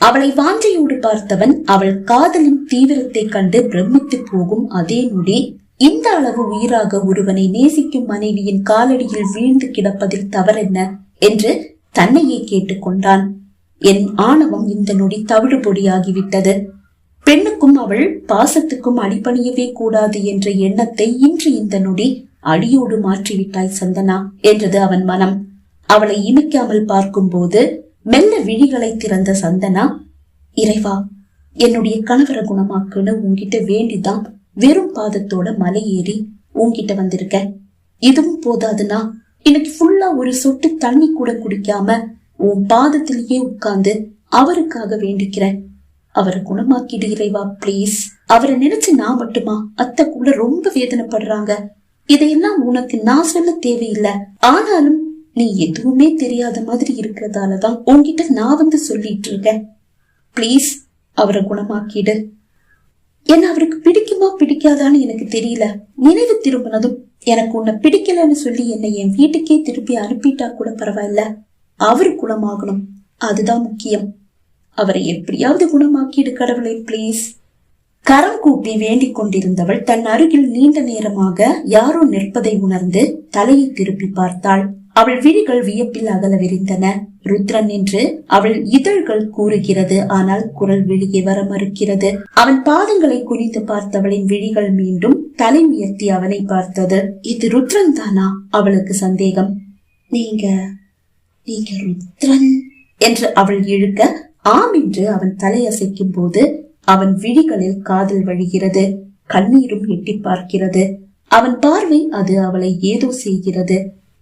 அவளை வாஞ்சையோடு பார்த்தவன் அவள் காதலின் தீவிரத்தை கண்டு பிரமித்து போகும் அதே நொடி இந்த அளவு உயிராக ஒருவனை நேசிக்கும் மனைவியின் காலடியில் வீழ்ந்து கிடப்பதில் தவறென்ன என்று தன்னையே கேட்டுக்கொண்டான். என் ஆணவம் இந்த நொடி தவிடுபொடியாகிவிட்டது. பெண்ணுக்கும் அவள் பாசத்துக்கும் அடிபணியவே கூடாது என்ற எண்ணத்தை இன்று இந்த நொடி அடியோடு மாற்றிவிட்டாய் சந்தனா என்றது அவன் மனம். அவளை இமைக்காமல் பார்க்கும் போது மெல்ல விழிகளை திறந்த சந்தனா, இறைவா, என்னுடைய கணவரை குணமாக்குன்னு உன்கிட்ட வேண்டிதான் வெறும் பாதத்தோட மலை ஏறி உன்கிட்ட வந்திருக்க. இதுவும் போதாதுன்னா இன்னைக்கு ஃபுல்லா ஒரு சொட்டு தண்ணி கூட குடிக்காம உன் பாதத்திலேயே உட்கார்ந்து அவருக்காக வேண்டிக்கிறேன். அவரை குணமாக்கிடு இறைவா பிளீஸ். அவரை நினைச்சு நான் மட்டுமா, அத்தை கூட ரொம்ப வேதனைப்படுறாங்க. இதையெல்லாம் உனக்கு நான் சொல்ல தேவையில்லை. ஆனாலும் நீ எதுவுமே தெரியாத மாதிரி இருக்கிறதாலதான் உன்கிட்ட நான் வந்து சொல்லிட்டு இருக்கேன். பிளீஸ் அவரை குணமாக்கிடு. என்ன அவருக்கு பிடிக்குமா பிடிக்காதான்னு எனக்கு தெரியல. நினைவு திரும்பினதும் எனக்கு உன்னை பிடிக்கலன்னு சொல்லி என்னை என் வீட்டுக்கே திருப்பி அனுப்பிட்டா கூட பரவாயில்ல. அவரு குணமாகணும், அதுதான் முக்கியம். அவரை எப்படியாவது குணமாக்கிடு கடவுளை பிளீஸ். கரம் கூப்பி வேண்டிக் கொண்டிருந்தவள் தன் அருகில் நீண்ட நேரமாக யாரோ நிற்பதை உணர்ந்து தலையை திருப்பி பார்த்தாள். அவள் விழிகள் வியப்பில் அகல விரிந்தன. ருத்ரன் என்று அவள் இதழ்கள் கூறுகிறது, ஆனால் குரல் வெளியே வர மறுக்கிறது. அவன் பாதங்களை குறித்து பார்த்தவளின் விழிகள் மீண்டும் தலை உயர்த்தி அவனை பார்த்தது. இது ருத்ரன் தானா? அவளுக்கு சந்தேகம். நீங்க ருத்ரன் என்று அவள் இழுக்க, ஆம் என்று அவன் தலையசைக்கும் போது அவன் விழிகளில் காதல் வழிகிறது, கண்ணீரும் எட்டி பார்க்கிறது. அவன் பார்வை அது அவளை ஏதோ செய்கிறது.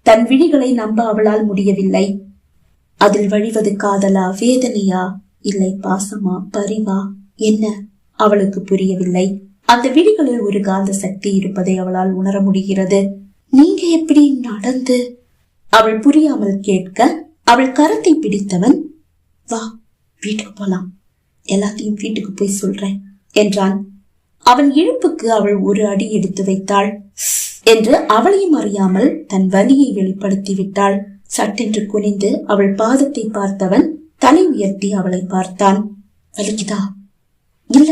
தன் விழிகளை நம்ப அவளால் முடியவில்லை. அதில் வழிவது காதலா, வேதனையா, இல்லை பாசமா, பரிவா, என்ன? அவளுக்கு புரியவில்லை. அந்த விழிகளில் ஒரு காந்த சக்தி இருப்பதை அவளால் உணர முடிகிறது. நீங்க எப்படி நடந்து? அவள் புரியாமல் கேட்க, அவள் கரத்தை பிடித்தவன், வா வீட்டுக்கு போலாம், எல்லாத்தையும் வீட்டுக்கு போய் சொல்றேன் என்றான். அவன் இழுப்புக்கு அவள் ஒரு அடி எடுத்து வைத்தாள். என்று அவளையும் அறியாமல் தன் வலியை வெளிப்படுத்தி விட்டாள். சட்டென்று குனிந்து அவள் பாதத்தை பார்த்தவன் தலை உயர்த்தி அவளை பார்த்தான். வலிக்குதா? இல்ல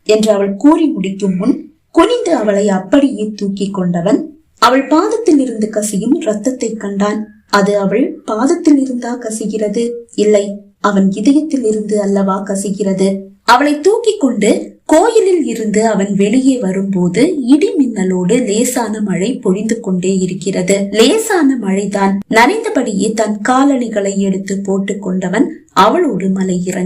என்று அவள் கூறி முடிக்கும் முன் குனிந்து அவளை அப்படியே தூக்கி கொண்டவன் அவள் பாதத்தில் இருந்து கசியும் ரத்தத்தை கண்டான். அது அவள் பாதத்தில் இருந்தா கசிகிறது? இல்லை, அவன் இதயத்தில் இருந்து அல்லவா கசிகிறது. அவளை தூக்கி கொண்டு கோயிலில் இருந்து அவன் வெளியே வரும்போது இடி மின்னலோடு லேசான மழை பொழிந்து கொண்டே இருக்கிறது. லேசான மழைதான். நனைந்தபடியே தன் காலணிகளை எடுத்து போட்டுக் கொண்டவன் அவளோடு மலை இறங்கி